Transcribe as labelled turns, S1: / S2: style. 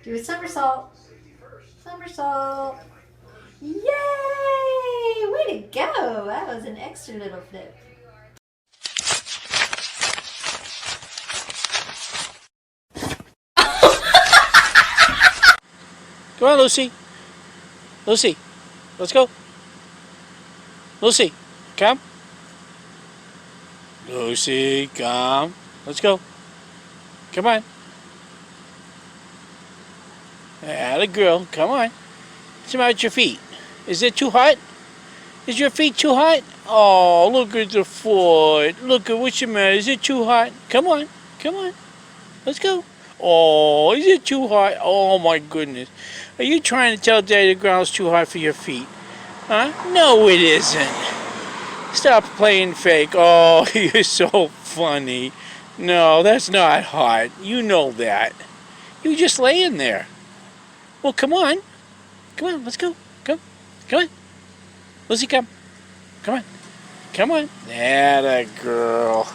S1: Do a somersault. Somersault. Yay! Way to go! That was an extra little flip.
S2: Come on, Lucy. Lucy, let's go. Lucy, come. Lucy, come. Let's go. Come on. Atta girl, come on. What's the matter with your feet? Is it too hot? Is your feet too hot? Oh, look at the foot. Look at what's the matter. Is it too hot? Come on. Come on. Let's go. Oh, is it too hot? Oh, my goodness. Are you trying to tell Daddy the ground's too hot for your feet? Huh? No, it isn't. Stop playing fake. Oh, you're so funny. No, that's not hot. You know that. You just lay in there. Well, come on. Come on, let's go. Come. Come on. Lucy, come. Come on. Come on. Atta girl.